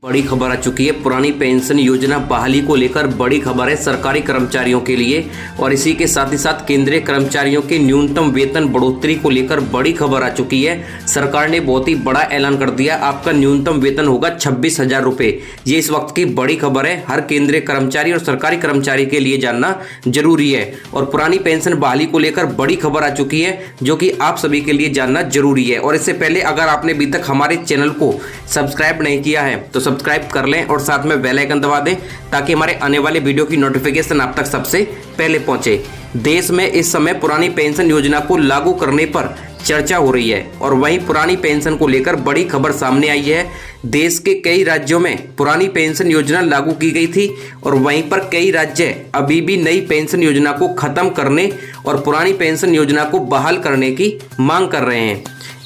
बड़ी खबर आ चुकी है। पुरानी पेंशन योजना बहाली को लेकर बड़ी खबर है सरकारी कर्मचारियों के लिए, और इसी के साथ ही साथ केंद्रीय कर्मचारियों के न्यूनतम वेतन बढ़ोतरी को लेकर बड़ी खबर आ चुकी है। सरकार ने बहुत ही बड़ा ऐलान कर दिया, आपका न्यूनतम वेतन होगा 26,000 रुपये। ये इस वक्त की बड़ी खबर है, हर केंद्रीय कर्मचारी और सरकारी कर्मचारी के लिए जानना जरूरी है। और पुरानी पेंशन बहाली को लेकर बड़ी खबर आ चुकी है, जो कि आप सभी के लिए जानना जरूरी है। और इससे पहले अगर आपने अभी तक हमारे चैनल को सब्सक्राइब नहीं किया है तो सब्सक्राइब कर लें और साथ में बेल आइकन दबा दें, ताकि हमारे आने वाले वीडियो की नोटिफिकेशन आप तक सबसे पहले पहुंचे। देश में इस समय पुरानी पेंशन योजना को लागू करने पर चर्चा हो रही है, और वहीं पुरानी पेंशन को लेकर बड़ी खबर सामने आई है। देश के कई राज्यों में पुरानी पेंशन योजना लागू की गई थी, और वहीं पर कई राज्य अभी भी नई पेंशन योजना को खत्म करने और पुरानी पेंशन योजना को बहाल करने की मांग कर रहे हैं।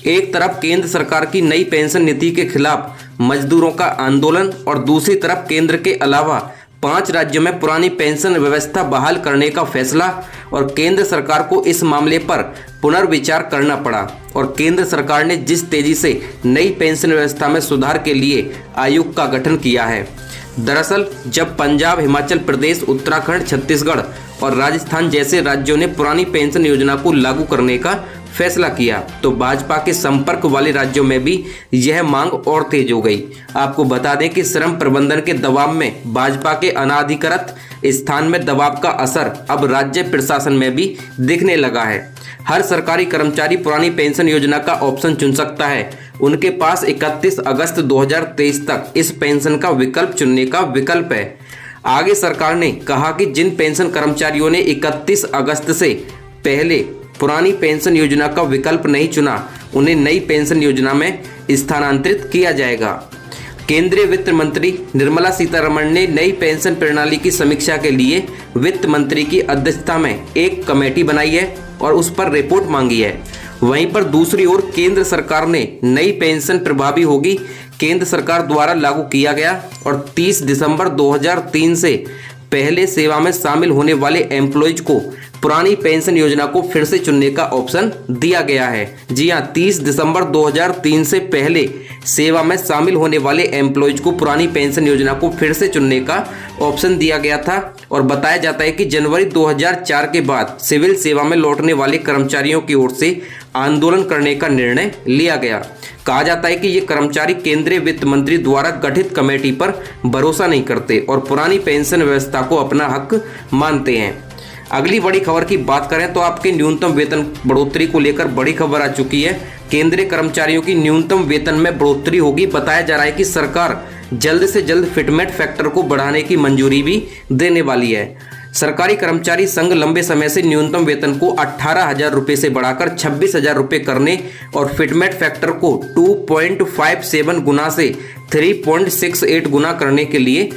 एक तरफ केंद्र सरकार की नई पेंशन नीति के खिलाफ मजदूरों का आंदोलन, और दूसरी तरफ केंद्र के अलावा 5 राज्यों में पुरानी पेंशन व्यवस्था बहाल करने का फैसला, और केंद्र सरकार को इस मामले पर पुनर्विचार करना पड़ा। और केंद्र सरकार ने जिस तेजी से नई पेंशन व्यवस्था में सुधार के लिए आयोग का गठन किया है। दरअसल जब पंजाब, हिमाचल प्रदेश, उत्तराखंड, छत्तीसगढ़ और राजस्थान जैसे राज्यों ने पुरानी पेंशन योजना को लागू करने का फैसला किया, तो भाजपा के संपर्क वाले राज्यों में भी यह मांग और तेज हो गई। आपको बता दें कि श्रम प्रबंधन के दबाव में भाजपा के अनाधिकृत स्थान में दबाव का असर अब राज्य प्रशासन में भी दिखने लगा है। हर सरकारी कर्मचारी पुरानी पेंशन योजना का ऑप्शन चुन सकता है। उनके पास 31 अगस्त 2023 तक इस पेंशन का विकल्प चुनने का विकल्प है। आगे सरकार ने कहा कि जिन पेंशन कर्मचारियों ने 31 अगस्त से पहले पुरानी पेंशन योजना का विकल्प नहीं चुना, उन्हें नई पेंशन योजना में स्थानांतरित किया जाएगा। केंद्रीय वित्त मंत्री निर्मला सीतारमण ने नई पेंशन प्रणाली की समीक्षा के लिए वित्त मंत्री की अध्यक्षता में एक कमेटी बनाई है और उस पर रिपोर्ट मांगी है। वहीं पर दूसरी ओर केंद्र सरकार ने नई पेंशन प्रभावी होगी केंद्र सरकार द्वारा लागू किया गया, और 30 दिसंबर 2003 से पहले सेवा में शामिल होने वाले एम्प्लॉयज को पुरानी पेंशन योजना को फिर से चुनने का ऑप्शन दिया गया है। जी हां, 30 दिसंबर 2003 से पहले सेवा में शामिल होने वाले एम्प्लॉयज को पुरानी पेंशन योजना को फिर से चुनने का ऑप्शन दिया गया था। और बताया जाता है कि जनवरी 2004 के बाद सिविल सेवा में लौटने वाले कर्मचारियों की ओर से आंदोलन करने का निर्णय लिया गया। कहा जाता है कि ये कर्मचारी केंद्रीय वित्त मंत्री द्वारा गठित कमेटी पर भरोसा नहीं करते और पुरानी पेंशन व्यवस्था को अपना हक मानते हैं। अगली बड़ी खबर की बात करें तो आपके न्यूनतम वेतन बढ़ोतरी को लेकर बड़ी खबर आ चुकी है। केंद्रीय कर्मचारियों की न्यूनतम वेतन में बढ़ोतरी होगी। बताया जा रहा है कि सरकार जल्द से जल्द फिटमेंट फैक्टर को बढ़ाने की मंजूरी भी देने वाली है। सरकारी कर्मचारी संघ लंबे समय से न्यूनतम वेतन को 18,000 रुपये से बढ़ाकर 26,000 रुपये करने और फिटमेंट फैक्टर को 2.57 गुना से 3.68 गुना करने के लिए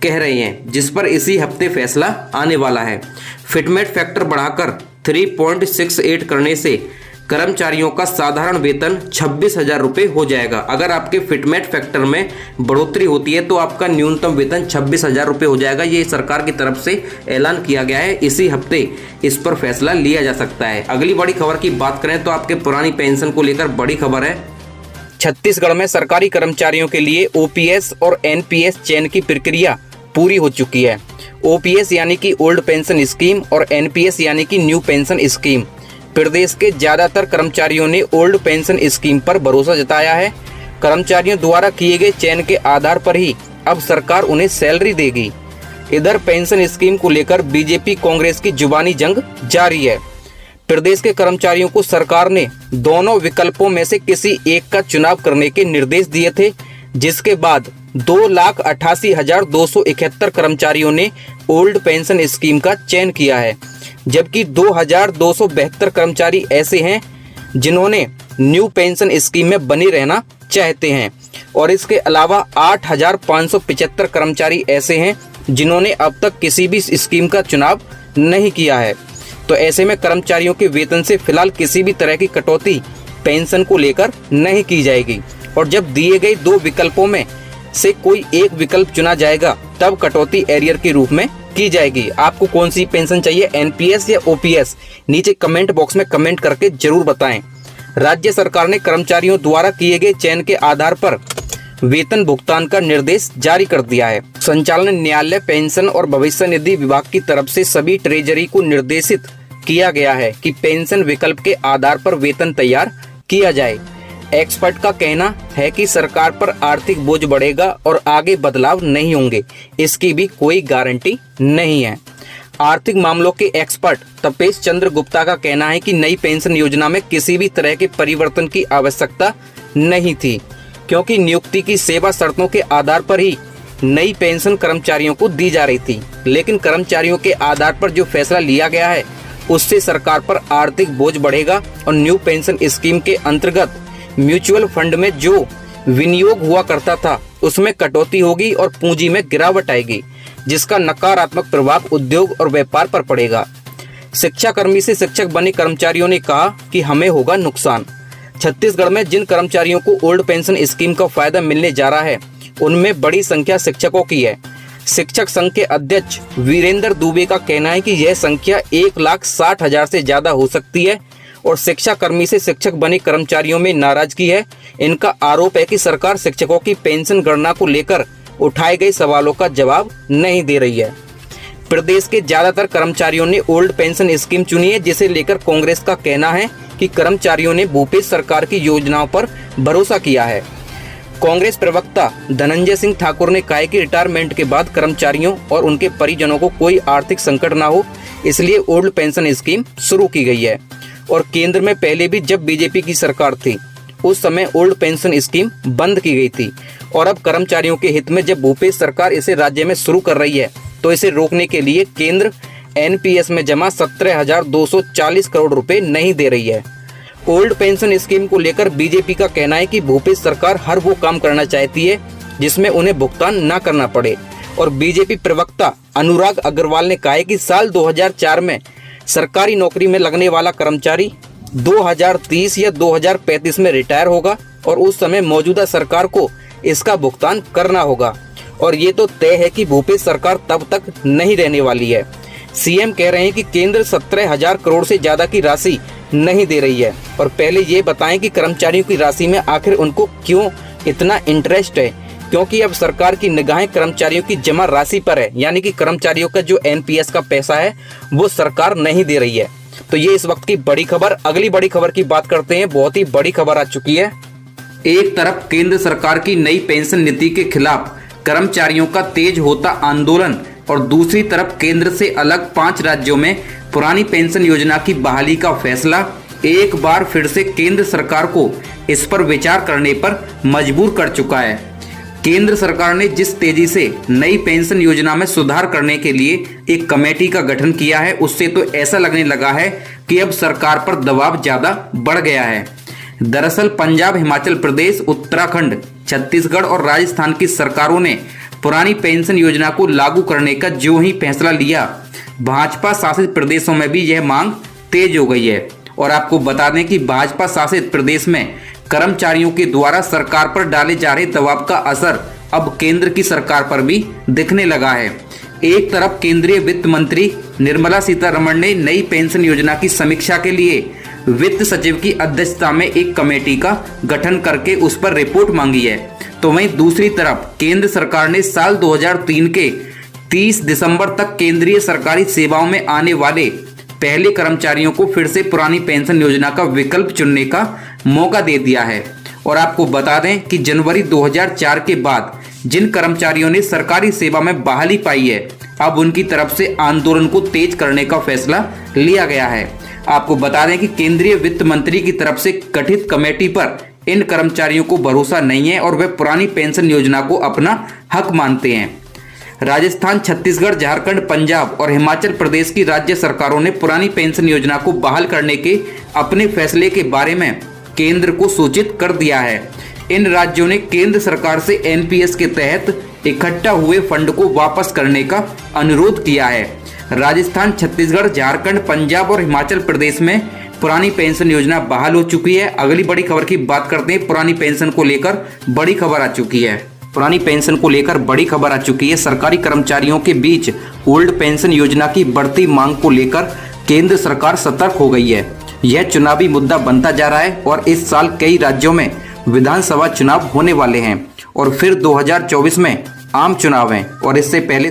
कह रहे हैं, जिस पर इसी हफ्ते फैसला आने वाला है। फिटमेंट फैक्टर बढ़ाकर 3.68 करने से कर्मचारियों का साधारण वेतन 26,000 रुपये हो जाएगा। अगर आपके फिटमेंट फैक्टर में बढ़ोतरी होती है तो आपका न्यूनतम वेतन 26,000 रुपये हो जाएगा। ये सरकार की तरफ से ऐलान किया गया है, इसी हफ्ते इस पर फैसला लिया जा सकता है। अगली बड़ी खबर की बात करें तो आपके पुरानी पेंशन को लेकर बड़ी खबर है। छत्तीसगढ़ में सरकारी कर्मचारियों के लिए ओपीएस और एनपीएस चयन की प्रक्रिया पूरी हो चुकी है। ओपीएस यानी कि ओल्ड पेंशन स्कीम और एनपीएस यानी कि न्यू पेंशन स्कीम। प्रदेश के ज्यादातर कर्मचारियों ने ओल्ड पेंशन स्कीम पर भरोसा जताया है। कर्मचारियों द्वारा किए गए चयन के आधार पर ही अब सरकार उन्हें सैलरी देगी। इधर पेंशन स्कीम को लेकर बीजेपी कांग्रेस की जुबानी जंग जारी है। प्रदेश के कर्मचारियों को सरकार ने दोनों विकल्पों में से किसी एक का चुनाव करने के निर्देश दिए थे, जिसके बाद 2,88,271 कर्मचारियों ने ओल्ड पेंशन स्कीम का चयन किया है, जबकि 2,272 कर्मचारी ऐसे हैं जिन्होंने न्यू पेंशन स्कीम में बने रहना चाहते हैं, और इसके अलावा 8,575 कर्मचारी ऐसे हैं जिन्होंने अब तक किसी भी स्कीम का चुनाव नहीं किया है। तो ऐसे में कर्मचारियों के वेतन से फिलहाल किसी भी तरह की कटौती पेंशन को लेकर नहीं की जाएगी, और जब दिए गए 2 विकल्पों में से कोई एक विकल्प चुना जाएगा तब कटौती एरियर के रूप में की जाएगी। आपको कौन सी पेंशन चाहिए, एनपीएस या ओपीएस? नीचे कमेंट बॉक्स में कमेंट करके जरूर बताएं। राज्य सरकार ने कर्मचारियों द्वारा किए गए चयन के आधार पर वेतन भुगतान का निर्देश जारी कर दिया है। संचालन न्यायालय, पेंशन और भविष्य निधि विभाग की तरफ से सभी ट्रेजरी को निर्देशित किया गया है कि पेंशन विकल्प के आधार पर वेतन तैयार किया जाए। एक्सपर्ट का कहना है कि सरकार पर आर्थिक बोझ बढ़ेगा और आगे बदलाव नहीं होंगे, इसकी भी कोई गारंटी नहीं है। आर्थिक मामलों के एक्सपर्ट तपेश चंद्र गुप्ता का कहना है कि नई पेंशन योजना में किसी भी तरह के परिवर्तन की आवश्यकता नहीं थी, क्योंकि नियुक्ति की सेवा शर्तों के आधार पर ही नई पेंशन कर्मचारियों को दी जा रही थी। लेकिन कर्मचारियों के आधार पर जो फैसला लिया गया है उससे सरकार पर आर्थिक बोझ बढ़ेगा और न्यू पेंशन स्कीम के अंतर्गत म्यूचुअल फंड में जो विनियोग हुआ करता था उसमें कटौती होगी और पूंजी में गिरावट आएगी, जिसका नकारात्मक प्रभाव उद्योग और व्यापार पर पड़ेगा। शिक्षाकर्मी से शिक्षक बने कर्मचारियों ने कहा कि हमें होगा नुकसान। छत्तीसगढ़ में जिन कर्मचारियों को ओल्ड पेंशन स्कीम का फायदा मिलने जा रहा है उनमें बड़ी संख्या शिक्षकों की है। शिक्षक संघ के अध्यक्ष वीरेंद्र दुबे का कहना है कि यह संख्या 1,60,000 से ज्यादा हो सकती है और शिक्षाकर्मी से शिक्षक बने कर्मचारियों में नाराजगी है। इनका आरोप है कि सरकार शिक्षकों की पेंशन गणना को लेकर उठाए गए सवालों का जवाब नहीं दे रही है। प्रदेश के ज्यादातर कर्मचारियों ने ओल्ड पेंशन स्कीम चुनी है, जिसे लेकर कांग्रेस का कहना है कि कर्मचारियों ने भूपेश सरकार की योजनाओं पर भरोसा किया है। कांग्रेस प्रवक्ता धनंजय सिंह ठाकुर ने कहा कि रिटायरमेंट के बाद कर्मचारियों और उनके परिजनों को कोई आर्थिक संकट न हो, इसलिए ओल्ड पेंशन स्कीम शुरू की गई है। और केंद्र में पहले भी जब बीजेपी की सरकार थी उस समय ओल्ड पेंशन स्कीम बंद की गई थी और अब कर्मचारियों के हित में जब भूपेश सरकार इसे राज्य में शुरू कर रही है तो इसे रोकने के लिए केंद्र एनपीएस में जमा 17,240 करोड़ रुपए नहीं दे रही है। ओल्ड पेंशन स्कीम को लेकर बीजेपी का कहना है कि भूपेश सरकार हर वो काम करना चाहती है जिसमें उन्हें भुगतान न करना पड़े। और बीजेपी प्रवक्ता अनुराग अग्रवाल ने कहा है कि साल 2004 में सरकारी नौकरी में लगने वाला कर्मचारी 2030 या 2035 में रिटायर होगा और उस समय मौजूदा सरकार को इसका भुगतान करना होगा और ये तो तय है कि भूपेश सरकार तब तक नहीं रहने वाली है। सीएम कह रहे हैं कि केंद्र 17,000 करोड़ से ज्यादा की राशि नहीं दे रही है और पहले ये बताएं कि कर्मचारियों की राशि में आखिर उनको क्यों इतना इंटरेस्ट है, क्योंकि अब सरकार की निगाहें कर्मचारियों की जमा राशि पर है, यानी कि कर्मचारियों का जो एनपीएस का पैसा है वो सरकार नहीं दे रही है। तो ये इस वक्त की बड़ी खबर। अगली बड़ी खबर की बात करते हैं। बहुत ही बड़ी खबर आ चुकी है। एक तरफ केंद्र सरकार की नई पेंशन नीति के खिलाफ कर्मचारियों का तेज होता आंदोलन और दूसरी तरफ केंद्र से अलग 5 राज्यों में पुरानी पेंशन योजना की बहाली का फैसला एक बार फिर से केंद्र सरकार को इस पर विचार करने पर मजबूर कर चुका है। केंद्र सरकार ने जिस तेजी से नई पेंशन योजना में सुधार करने के लिए एक कमेटी का गठन किया है उससे तो ऐसा लगने लगा है कि अब सरकार पर दबाव ज्यादा बढ़ गया है। दरअसल पंजाब, हिमाचल प्रदेश, उत्तराखंड, छत्तीसगढ़ और राजस्थान की सरकारों ने पुरानी पेंशन योजना को लागू करने का जो ही फैसला लिया, भाजपा शासित प्रदेशों में भी यह मांग तेज हो गई है। और आपको बता दें कि भाजपा शासित प्रदेश में कर्मचारियों के द्वारा सरकार पर डाले जा रहे दबाव का असर अब केंद्र की सरकार पर भी दिखने लगा है। एक तरफ केंद्रीय वित्त मंत्री निर्मला सीतारमण ने नई पेंशन योजना की समीक्षा के लिए वित्त सचिव की अध्यक्षता में एक कमेटी का गठन करके उस पर रिपोर्ट मांगी है, तो वहीं दूसरी तरफ केंद्र सरकार ने साल 2003 के 30 दिसंबर तक केंद्रीय सरकारी सेवाओं में आने वाले पहले कर्मचारियों को फिर से पुरानी पेंशन योजना का विकल्प चुनने का मौका दे दिया है। और आपको बता दें कि जनवरी 2004 के बाद जिन कर्मचारियों ने सरकारी सेवा में बहाली पाई है, अब उनकी तरफ से आंदोलन को तेज करने का फैसला लिया गया है। आपको बता दें कि केंद्रीय वित्त मंत्री की तरफ से गठित कमेटी पर इन कर्मचारियों को भरोसा नहीं है और वे पुरानी पेंशन योजना को अपना हक मानते हैं। राजस्थान, छत्तीसगढ़, झारखंड, पंजाब और हिमाचल प्रदेश की राज्य सरकारों ने पुरानी पेंशन योजना को बहाल करने के अपने फैसले के बारे में केंद्र को सूचित कर दिया है। इन राज्यों ने केंद्र सरकार से एनपीएस के तहत इकट्ठा हुए फंड को वापस करने का अनुरोध किया है। राजस्थान, छत्तीसगढ़, झारखंड, पंजाब और हिमाचल प्रदेश में पुरानी पेंशन योजना बहाल हो चुकी है। अगली बड़ी खबर की बात करते हैं। पुरानी पेंशन को लेकर बड़ी खबर आ चुकी है। पुरानी पेंशन को लेकर बड़ी खबर आ चुकी है। सरकारी कर्मचारियों के बीच ओल्ड पेंशन योजना की बढ़ती मांग को लेकर केंद्र सरकार सतर्क हो गई है। यह चुनावी मुद्दा बनता जा रहा है और इस साल कई राज्यों में विधानसभा चुनाव होने वाले हैं और फिर 2024 में आम चुनाव हैं और इससे पहले